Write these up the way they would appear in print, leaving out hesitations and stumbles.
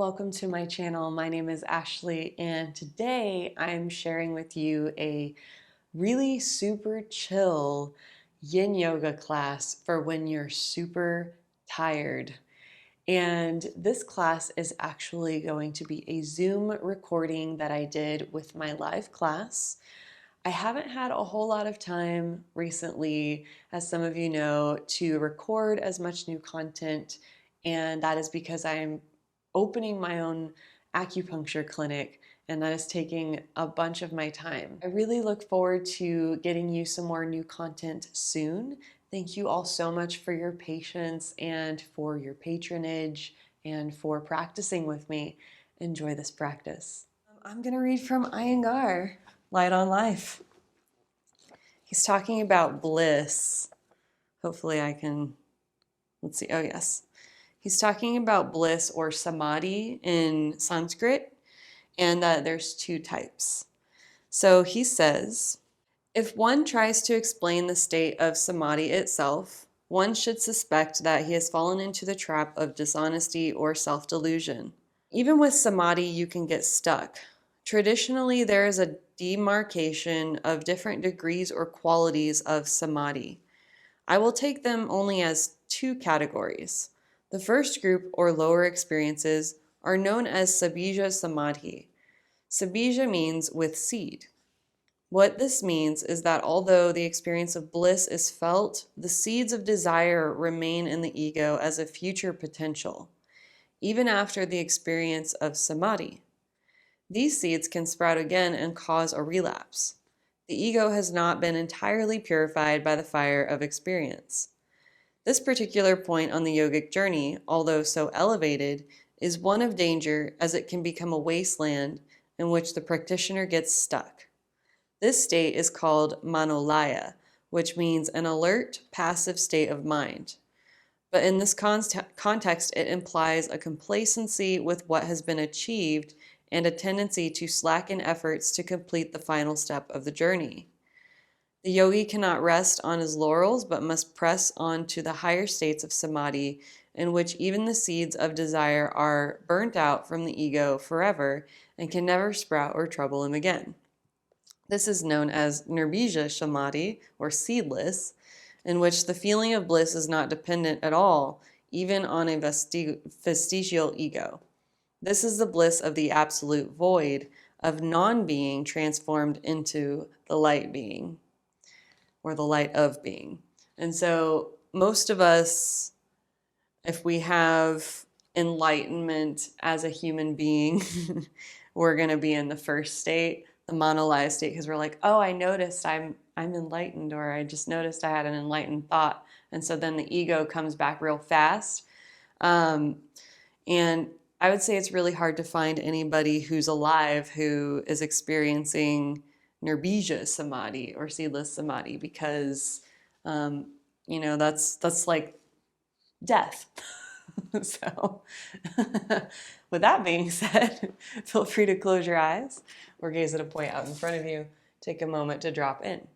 Welcome to my channel. My name is Ashley, and today I'm sharing with you a really super chill yin yoga class for when you're super tired. And this class is actually going to be a Zoom recording that I did with my live class. I haven't had a whole lot of time recently, as some of you know, to record as much new content, and that is because I'm opening my own acupuncture clinic, and that is taking a bunch of my time. I really look forward to getting you some more new content soon. Thank you all so much for your patience and for your patronage and for practicing with me. Enjoy this practice. I'm going to read from Iyengar, Light on Life. He's talking about bliss. Hopefully I can, let's see, oh yes. He's talking about bliss or samadhi in Sanskrit, and that there's two types. So he says, if one tries to explain the state of samadhi itself, one should suspect that he has fallen into the trap of dishonesty or self-delusion. Even with samadhi, you can get stuck. Traditionally, there is a demarcation of different degrees or qualities of samadhi. I will take them only as two categories. The first group, or lower experiences, are known as Sabija Samadhi. Sabija means with seed. What this means is that although the experience of bliss is felt, the seeds of desire remain in the ego as a future potential, even after the experience of samadhi. These seeds can sprout again and cause a relapse. The ego has not been entirely purified by the fire of experience. This particular point on the yogic journey, although so elevated, is one of danger, as it can become a wasteland in which the practitioner gets stuck. This state is called manolaya, which means an alert, passive state of mind. But in this context, it implies a complacency with what has been achieved and a tendency to slacken efforts to complete the final step of the journey. The yogi cannot rest on his laurels, but must press on to the higher states of samadhi, in which even the seeds of desire are burnt out from the ego forever and can never sprout or trouble him again. This is known as nirbija samadhi, or seedless, in which the feeling of bliss is not dependent at all, even on a vestigial ego. This is the bliss of the absolute void, of non-being transformed into the light being, or the light of being. And so most of us, if we have enlightenment as a human being, we're going to be in the first state, the monolaya state, because we're like, oh, I noticed I'm enlightened, or I just noticed I had an enlightened thought. And so then the ego comes back real fast. And I would say it's really hard to find anybody who's alive who is experiencing nirbija samadhi or seedless samadhi, because that's like death. So with that being said, feel free to close your eyes or gaze at a point out in front of you. Take a moment to drop in.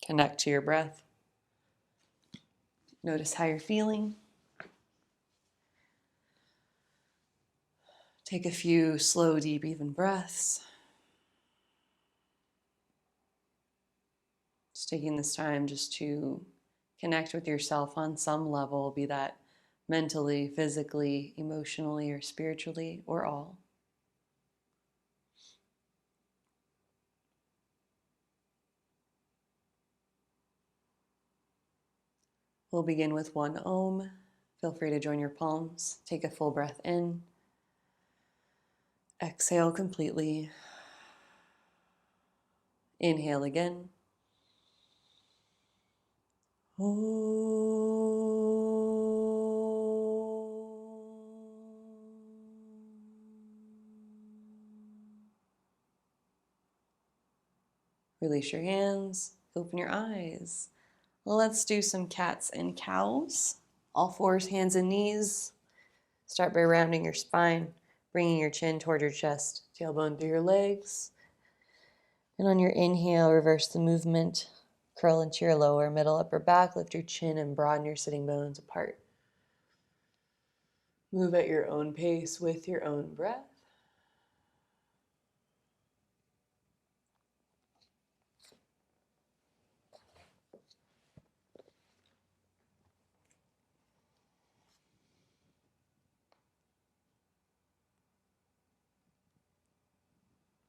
Connect to your breath. Notice how you're feeling. Take a few slow, deep, even breaths. Just taking this time just to connect with yourself on some level, be that mentally, physically, emotionally, or spiritually, or all. We'll begin with one Om. Feel free to join your palms. Take a full breath in. Exhale completely. Inhale again. Release your hands. Open your eyes. Let's do some cats and cows. All fours, hands and knees. Start by rounding your spine, bringing your chin toward your chest, tailbone through your legs. And on your inhale, reverse the movement. Curl into your lower, middle, upper back. Lift your chin and broaden your sitting bones apart. Move at your own pace with your own breath.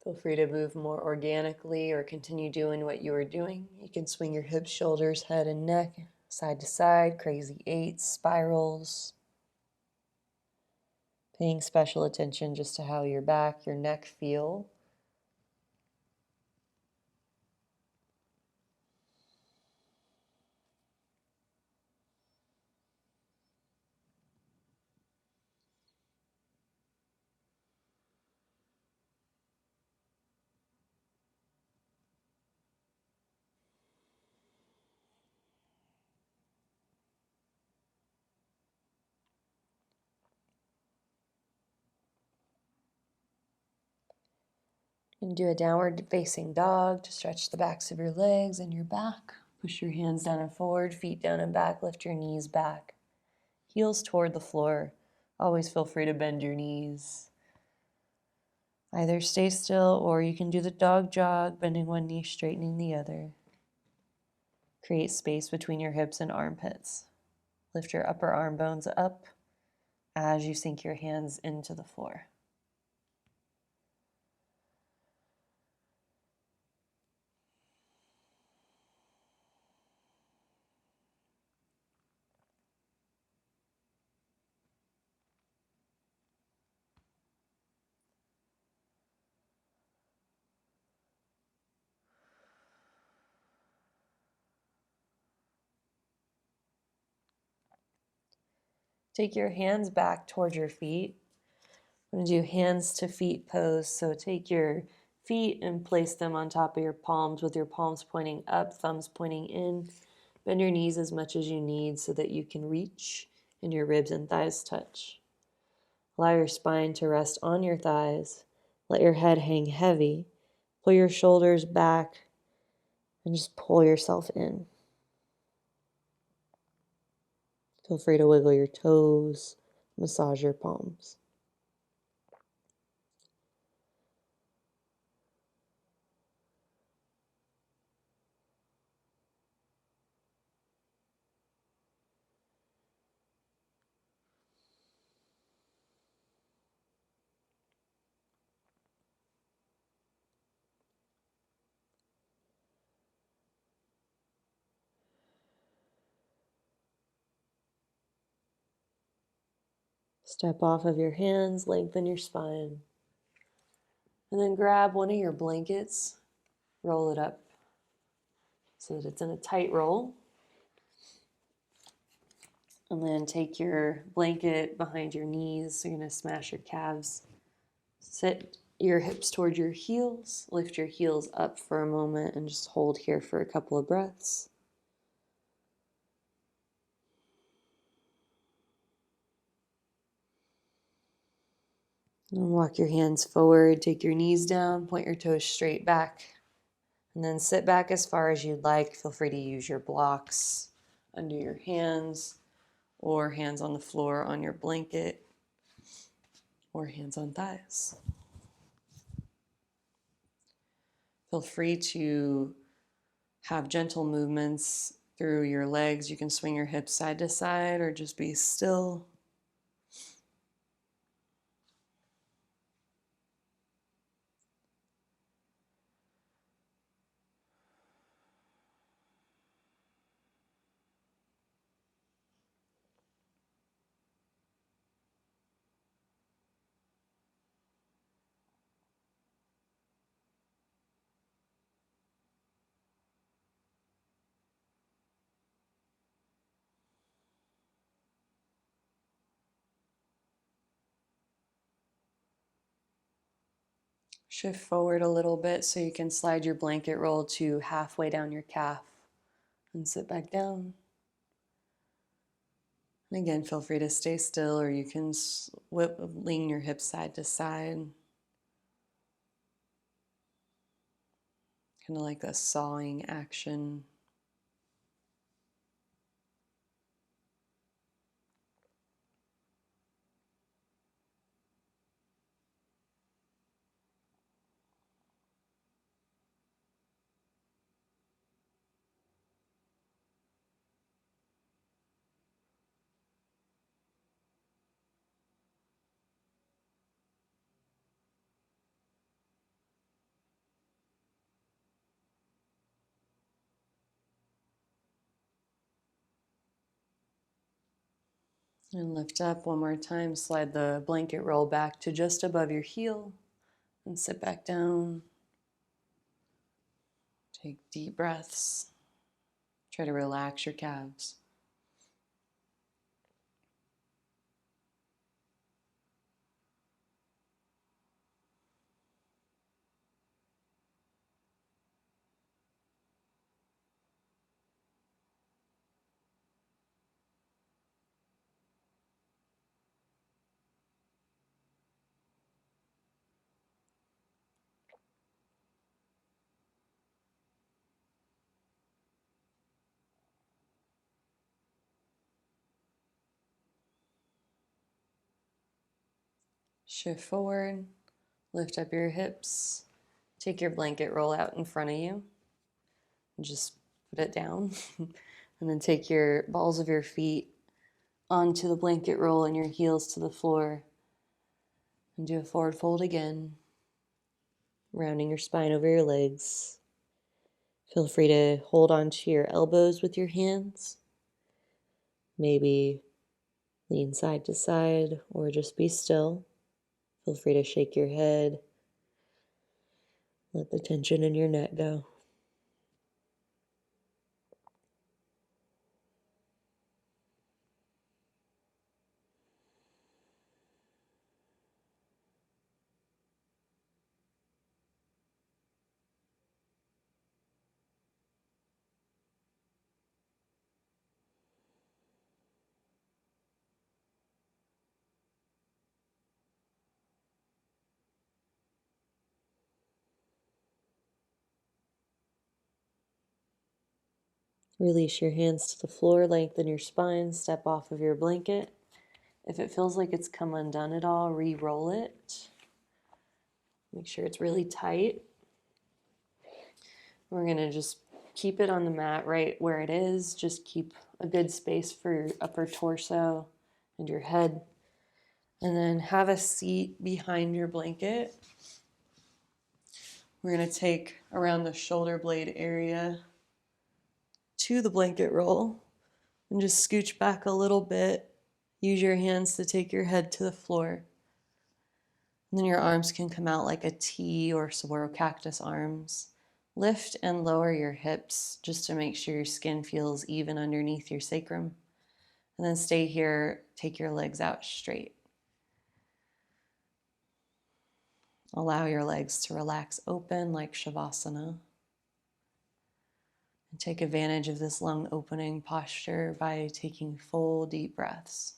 Feel free to move more organically or continue doing what you were doing. You can swing your hips, shoulders, head, and neck side to side, crazy eights, spirals. Paying special attention just to how your back, your neck feel. You can do a downward facing dog to stretch the backs of your legs and your back. Push your hands down and forward, feet down and back, lift your knees back. Heels toward the floor. Always feel free to bend your knees. Either stay still or you can do the dog jog, bending one knee, straightening the other. Create space between your hips and armpits. Lift your upper arm bones up as you sink your hands into the floor. Take your hands back towards your feet. I'm going to do hands to feet pose. So take your feet and place them on top of your palms with your palms pointing up, thumbs pointing in. Bend your knees as much as you need so that you can reach and your ribs and thighs touch. Allow your spine to rest on your thighs. Let your head hang heavy. Pull your shoulders back and just pull yourself in. Feel free to wiggle your toes, massage your palms. Step off of your hands, lengthen your spine. And then grab one of your blankets, roll it up so that it's in a tight roll. And then take your blanket behind your knees. So you're going to smash your calves. Sit your hips toward your heels. Lift your heels up for a moment and just hold here for a couple of breaths. And walk your hands forward. Take your knees down. Point your toes straight back. And then sit back as far as you'd like. Feel free to use your blocks under your hands or hands on the floor on your blanket or hands on thighs. Feel free to have gentle movements through your legs. You can swing your hips side to side or just be still. Shift forward a little bit so you can slide your blanket roll to halfway down your calf and sit back down. And again, feel free to stay still or you can lean your hips side to side. Kind of like a sawing action. And lift up one more time. Slide the blanket roll back to just above your heel and sit back down. Take deep breaths. Try to relax your calves. Shift forward. Lift up your hips. Take your blanket roll out in front of you. And just put it down. And then take your balls of your feet onto the blanket roll and your heels to the floor. And do a forward fold again. Rounding your spine over your legs. Feel free to hold onto your elbows with your hands. Maybe lean side to side or just be still. Feel free to shake your head. Let the tension in your neck go. Release your hands to the floor, lengthen your spine, step off of your blanket. If it feels like it's come undone at all, re-roll it. Make sure it's really tight. We're going to just keep it on the mat right where it is. Just keep a good space for your upper torso and your head. And then have a seat behind your blanket. We're going to take around the shoulder blade area to the blanket roll and just scooch back a little bit. Use your hands to take your head to the floor. And then your arms can come out like a T or saguaro cactus arms. Lift and lower your hips just to make sure your skin feels even underneath your sacrum. And then stay here, take your legs out straight. Allow your legs to relax open like Shavasana. And take advantage of this lung opening posture by taking full deep breaths.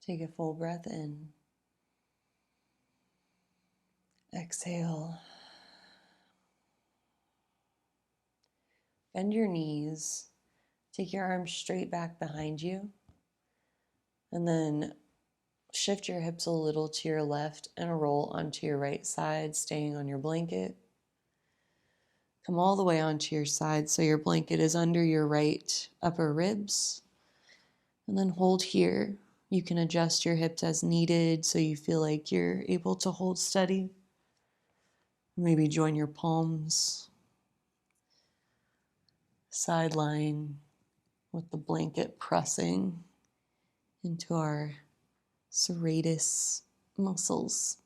Take a full breath in. Exhale. Bend your knees. Take your arms straight back behind you. And then shift your hips a little to your left and roll onto your right side, staying on your blanket. Come all the way onto your side so your blanket is under your right upper ribs. And then hold here. You can adjust your hips as needed so you feel like you're able to hold steady. Maybe join your palms. Sideline with the blanket pressing into our serratus muscles.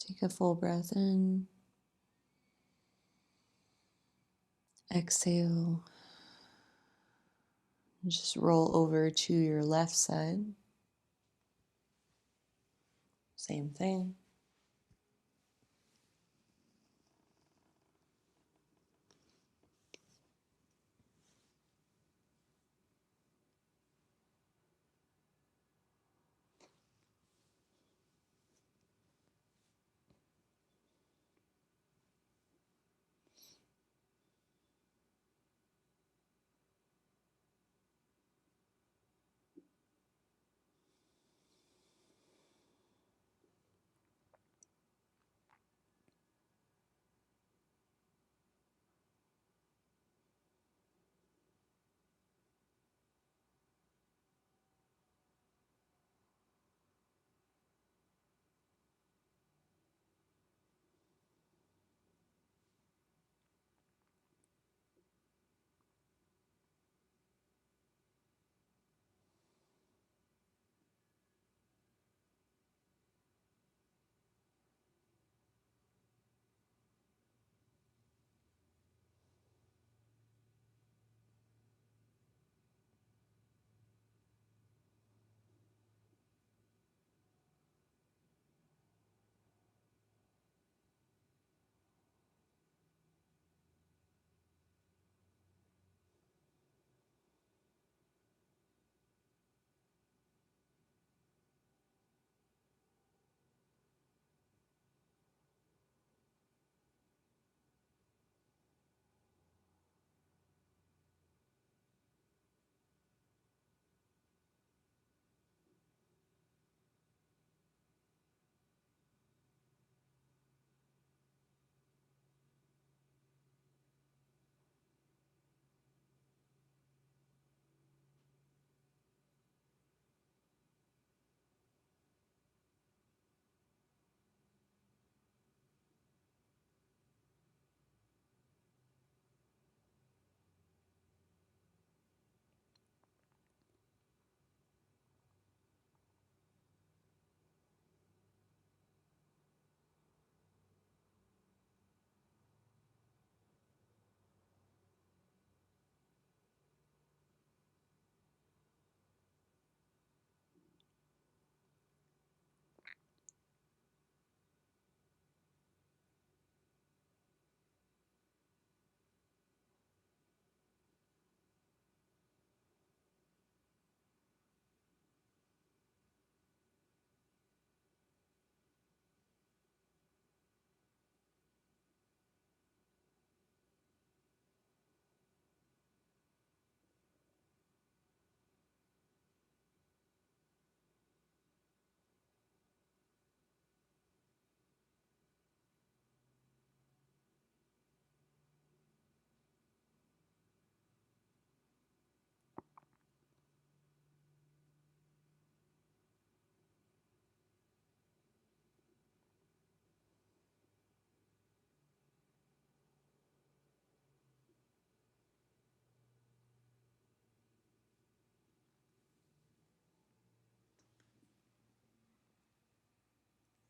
Take a full breath in. Exhale. Just roll over to your left side. Same thing.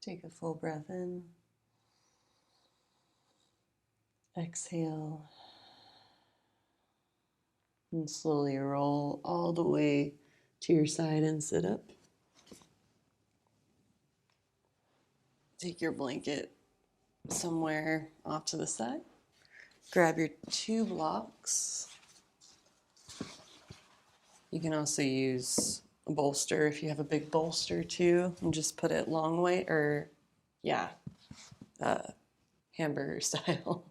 Take a full breath in. Exhale. And slowly roll all the way to your side and sit up. Take your blanket somewhere off to the side. Grab your 2 blocks. You can also use a bolster if you have a big bolster too, and just put it long way, or hamburger style.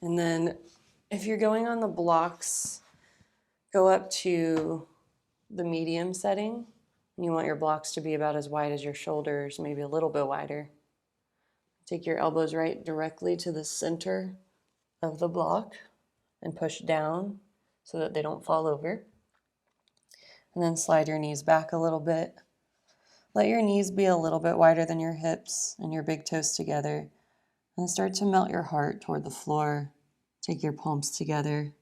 And then if you're going on the blocks, go up to the medium setting. And you want your blocks to be about as wide as your shoulders, maybe a little bit wider. Take your elbows right directly to the center of the block and push down so that they don't fall over. And then slide your knees back a little bit. Let your knees be a little bit wider than your hips and your big toes together. And start to melt your heart toward the floor. Take your palms together.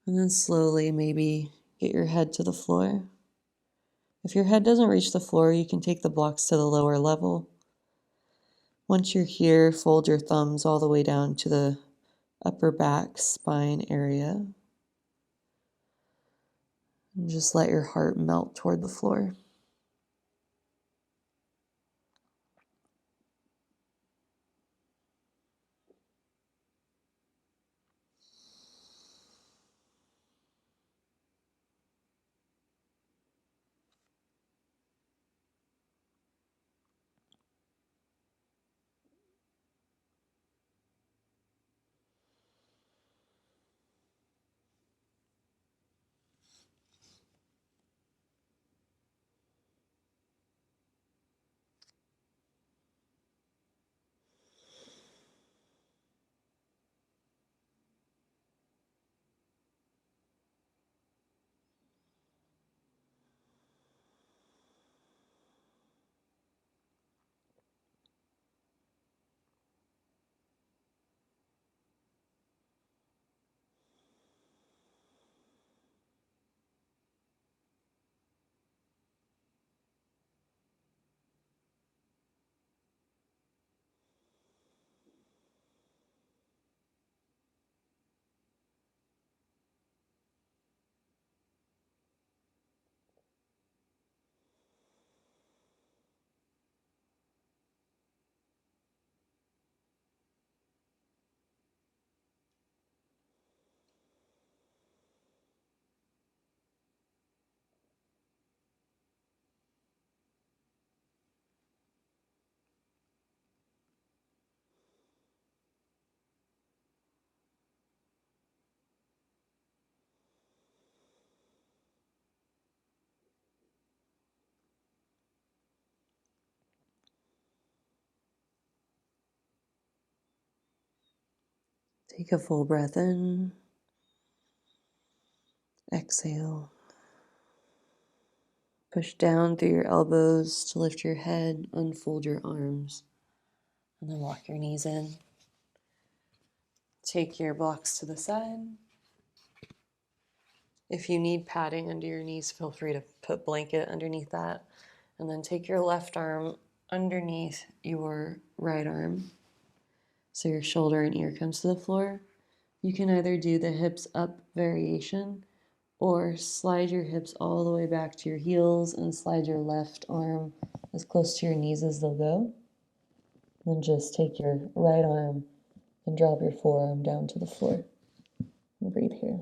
And then slowly maybe get your head to the floor. If your head doesn't reach the floor, you can take the blocks to the lower level. Once you're here, fold your thumbs all the way down to the upper back spine area. And just let your heart melt toward the floor. Take a full breath in. Exhale. Push down through your elbows to lift your head, unfold your arms, and then walk your knees in. Take your blocks to the side. If you need padding under your knees, feel free to put blanket underneath that. And then take your left arm underneath your right arm, so your shoulder and ear comes to the floor. You can either do the hips up variation or slide your hips all the way back to your heels and slide your left arm as close to your knees as they'll go. Then just take your right arm and drop your forearm down to the floor. And breathe here.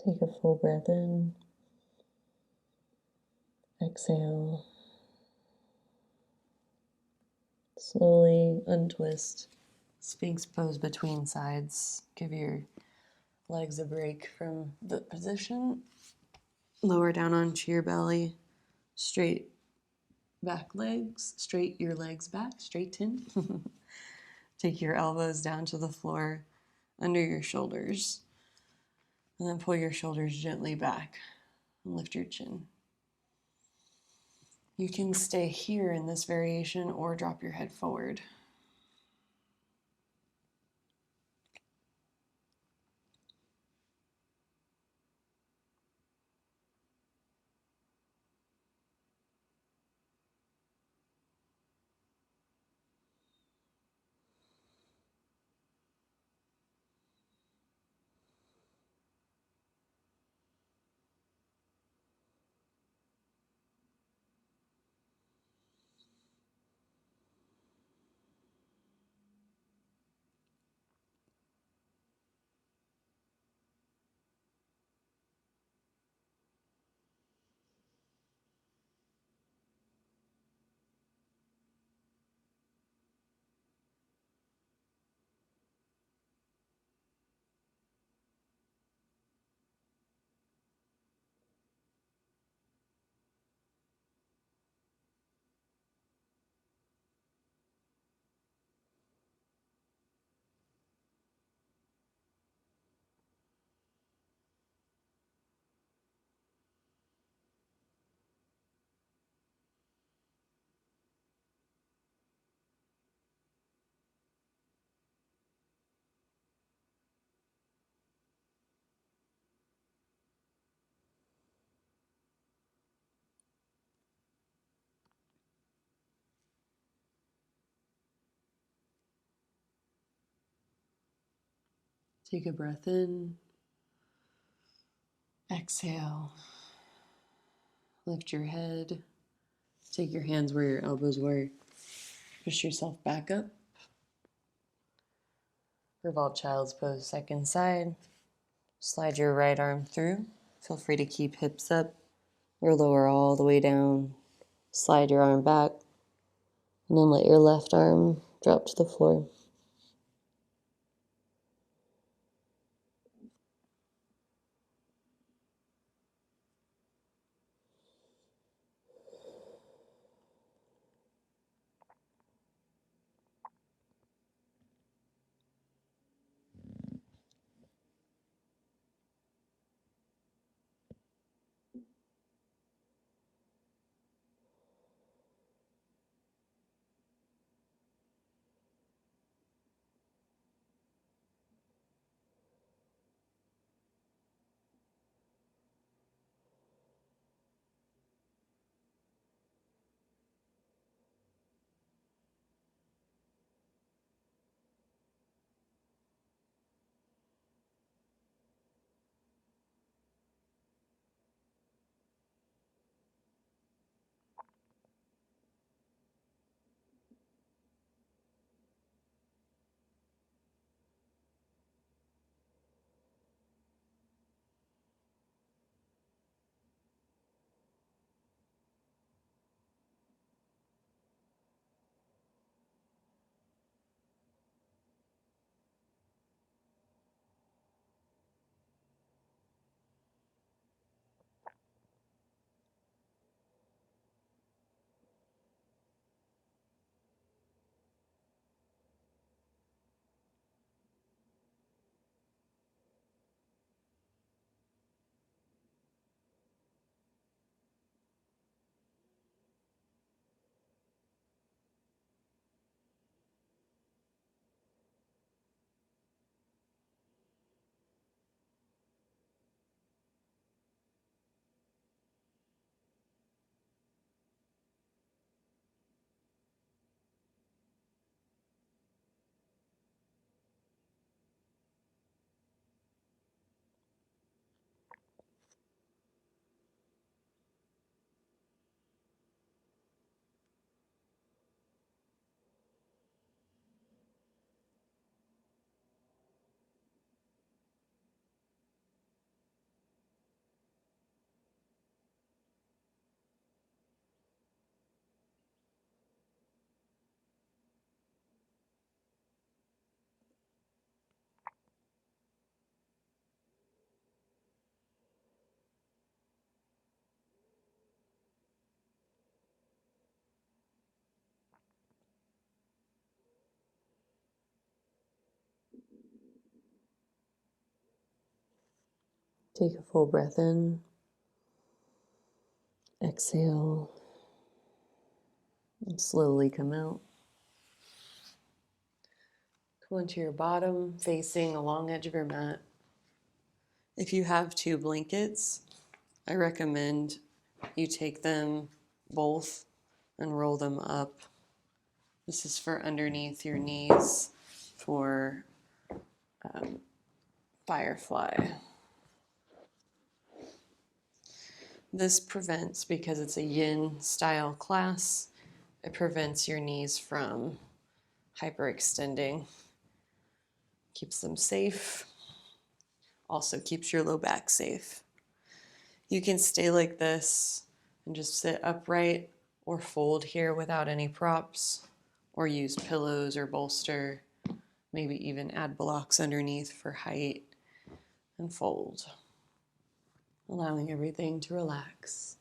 Take a full breath in. Exhale. Slowly untwist. Sphinx pose between sides. Give your legs a break from the position. Lower down onto your belly. Straight back legs. Straight your legs back. Straighten. Take your elbows down to the floor under your shoulders. And then pull your shoulders gently back and lift your chin. You can stay here in this variation or drop your head forward. Take a breath in. Exhale. Lift your head. Take your hands where your elbows were. Push yourself back up. Revolved child's pose, second side. Slide your right arm through. Feel free to keep hips up or lower all the way down. Slide your arm back. And then let your left arm drop to the floor. Take a full breath in. Exhale. And slowly come out. Come onto your bottom, facing the long edge of your mat. If you have 2 blankets, I recommend you take them both and roll them up. This is for underneath your knees for firefly. This prevents, because it's a yin style class, it prevents your knees from hyperextending. Keeps them safe. Also keeps your low back safe. You can stay like this and just sit upright or fold here without any props, or use pillows or bolster, maybe even add blocks underneath for height, and fold, allowing everything to relax.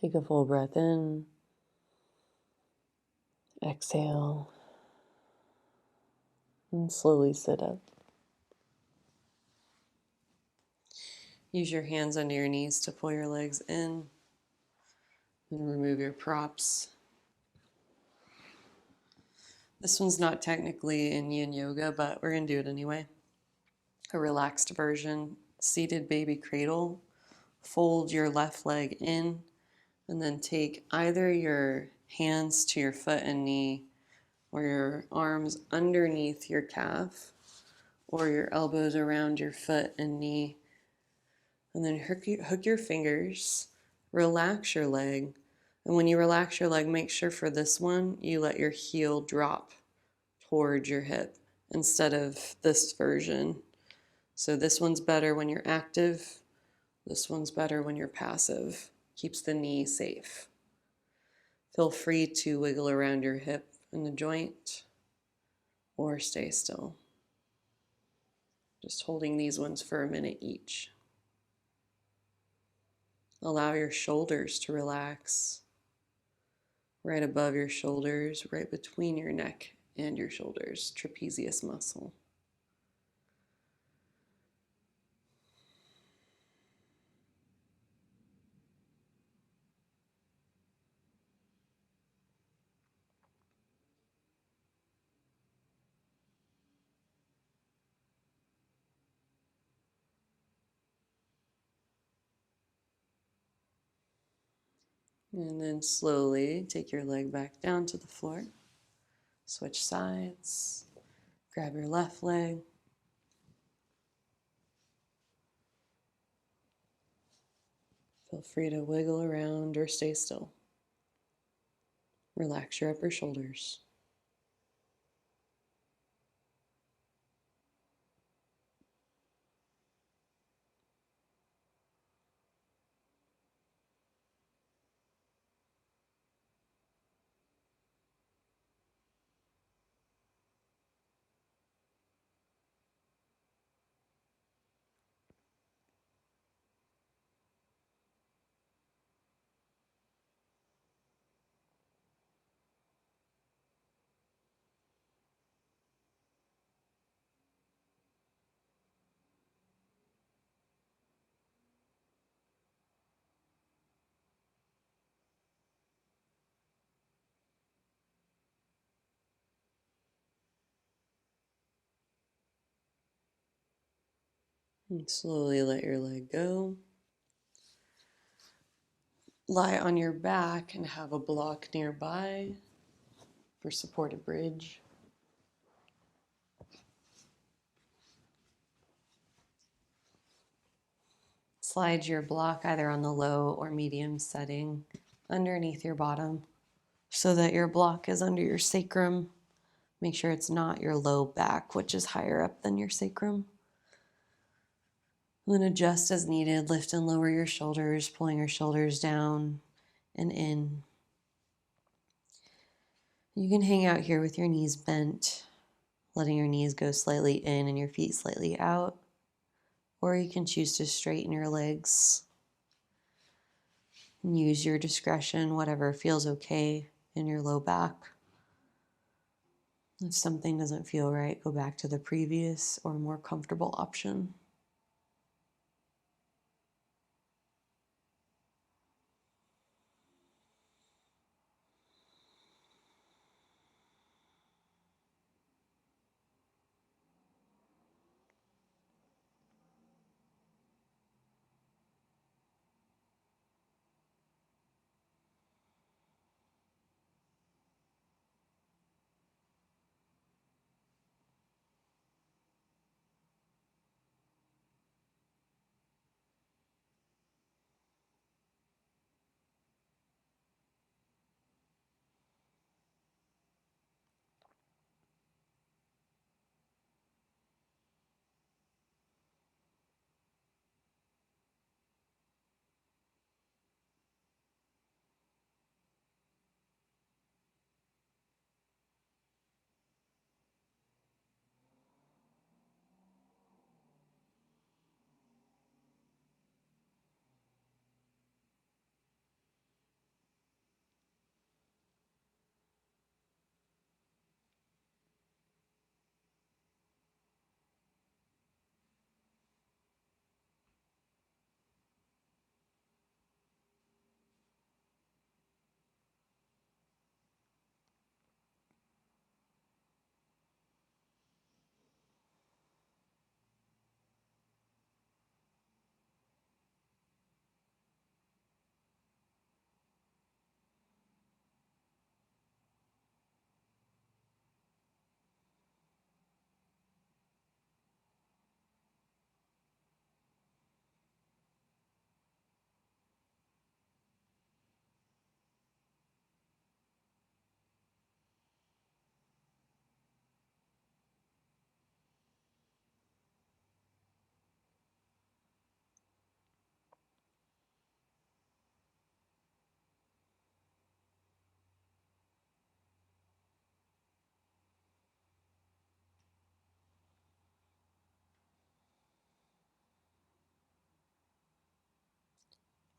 Take a full breath in. Exhale. And slowly sit up. Use your hands under your knees to pull your legs in and remove your props. This one's not technically in yin yoga, but we're going to do it anyway. A relaxed version, seated baby cradle. Fold your left leg in and then take either your hands to your foot and knee, or your arms underneath your calf, or your elbows around your foot and knee. And then hook your fingers, relax your leg. And when you relax your leg, make sure for this one, you let your heel drop towards your hip instead of this version. So this one's better when you're active. This one's better when you're passive. Keeps the knee safe. Feel free to wiggle around your hip and the joint or stay still. Just holding these ones for a minute each. Allow your shoulders to relax. Right above your shoulders, right between your neck and your shoulders, trapezius muscle. And then slowly take your leg back down to the floor. Switch sides. Grab your left leg. Feel free to wiggle around or stay still. Relax your upper shoulders. And slowly let your leg go. Lie on your back and have a block nearby for supported bridge. Slide your block either on the low or medium setting underneath your bottom so that your block is under your sacrum. Make sure it's not your low back, which is higher up than your sacrum. And then adjust as needed. Lift and lower your shoulders, pulling your shoulders down and in. You can hang out here with your knees bent, letting your knees go slightly in and your feet slightly out. Or you can choose to straighten your legs and use your discretion, whatever feels okay in your low back. If something doesn't feel right, go back to the previous or more comfortable option.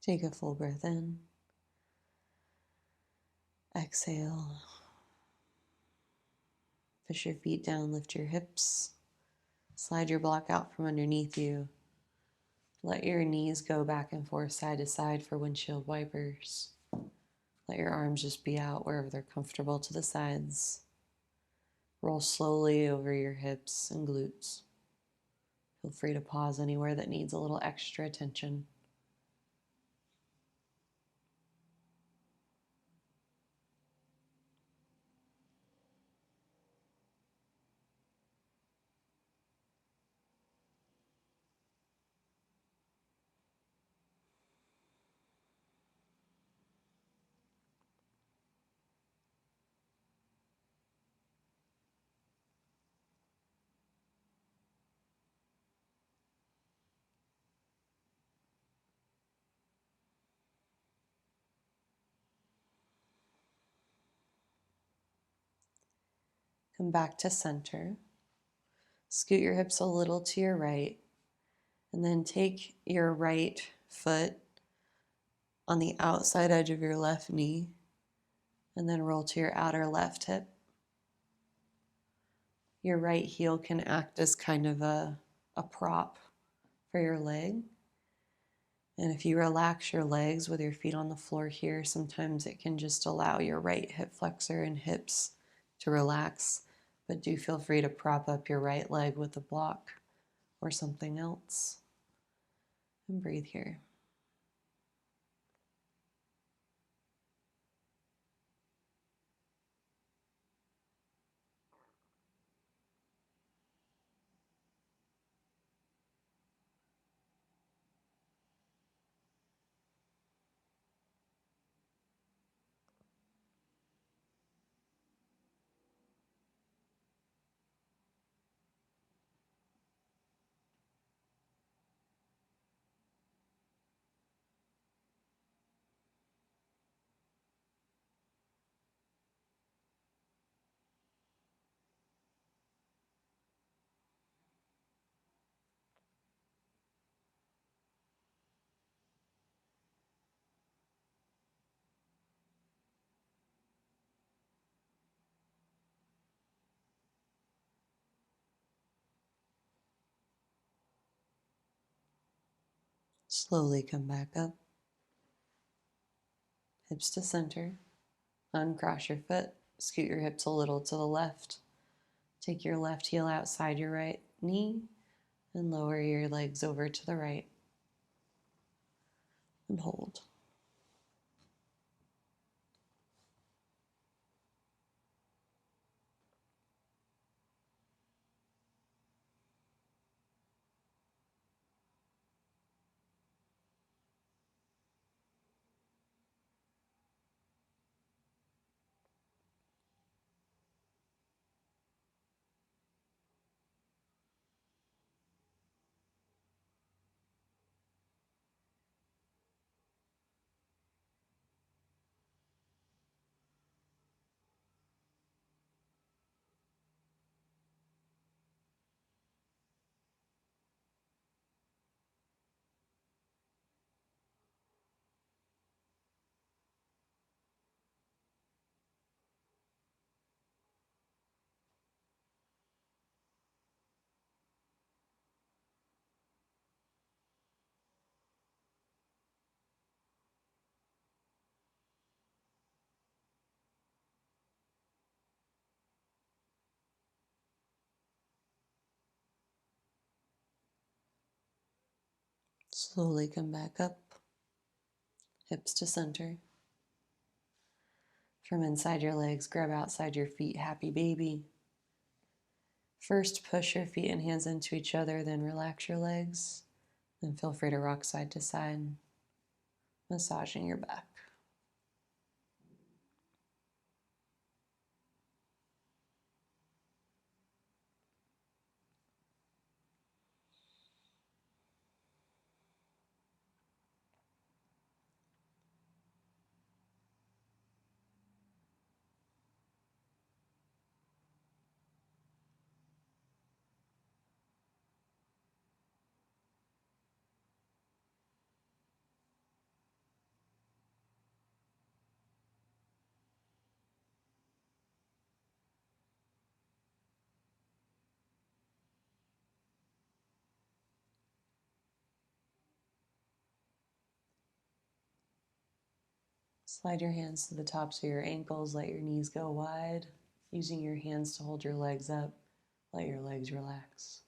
Take a full breath in. Exhale. Push your feet down, lift your hips. Slide your block out from underneath you. Let your knees go back and forth, side to side for windshield wipers. Let your arms just be out wherever they're comfortable to the sides. Roll slowly over your hips and glutes. Feel free to pause anywhere that needs a little extra attention. Come back to center. Scoot your hips a little to your right, and then take your right foot on the outside edge of your left knee, and then roll to your outer left hip. Your right heel can act as kind of a prop for your leg. And if you relax your legs with your feet on the floor here, sometimes it can just allow your right hip flexor and hips to relax. But do feel free to prop up your right leg with a block or something else. And breathe here. Slowly come back up. Hips to center. Uncross your foot. Scoot your hips a little to the left. Take your left heel outside your right knee and lower your legs over to the right. And hold. Slowly come back up. Hips to center. From inside your legs, grab outside your feet, happy baby. First, push your feet and hands into each other, then relax your legs. Then feel free to rock side to side, massaging your back. Slide your hands to the tops of your ankles, let your knees go wide. Using your hands to hold your legs up, let your legs relax.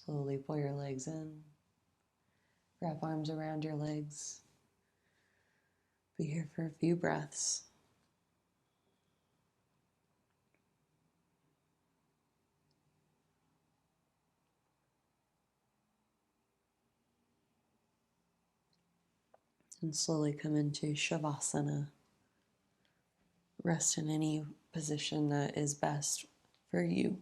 Slowly pull your legs in. Wrap arms around your legs. Be here for a few breaths. And slowly come into Shavasana. Rest in any position that is best for you.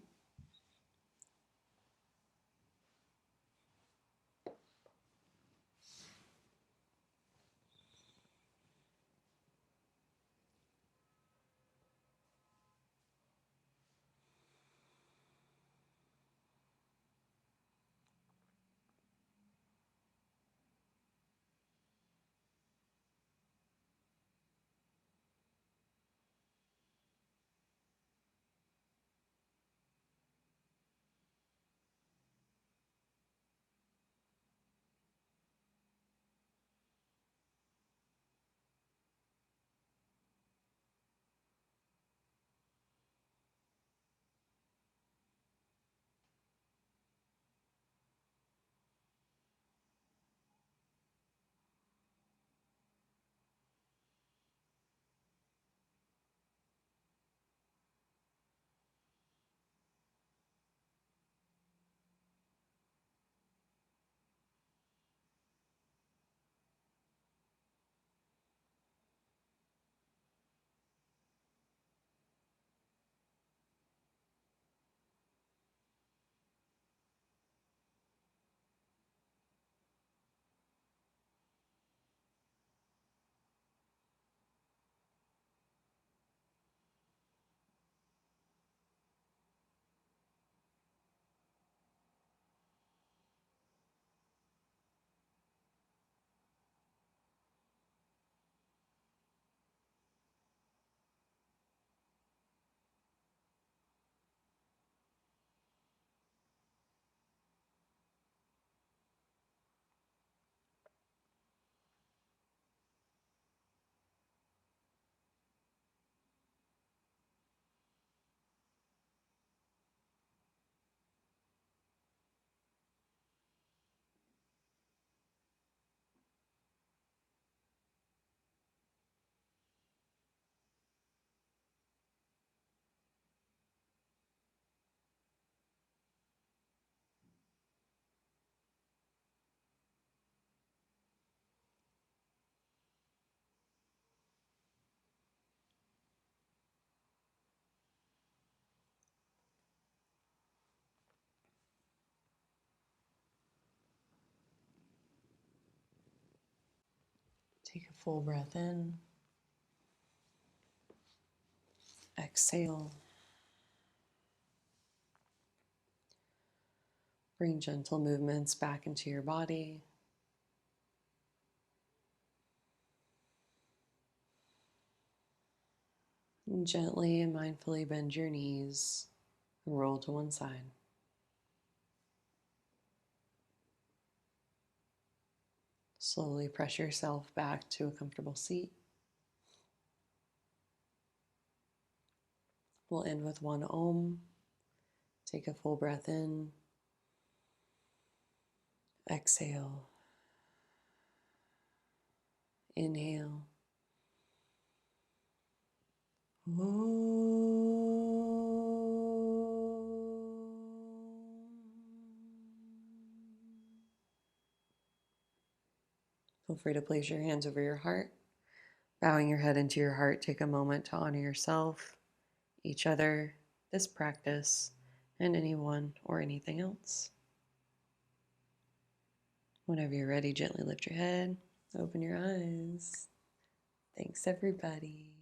Take a full breath in. Exhale. Bring gentle movements back into your body. And gently and mindfully bend your knees and roll to one side. Slowly press yourself back to a comfortable seat. We'll end with one Om. Take a full breath in. Exhale. Inhale. Feel free to place your hands over your heart. Bowing your head into your heart, take a moment to honor yourself, each other, this practice, and anyone or anything else. Whenever you're ready, gently lift your head. Open your eyes. Thanks, everybody.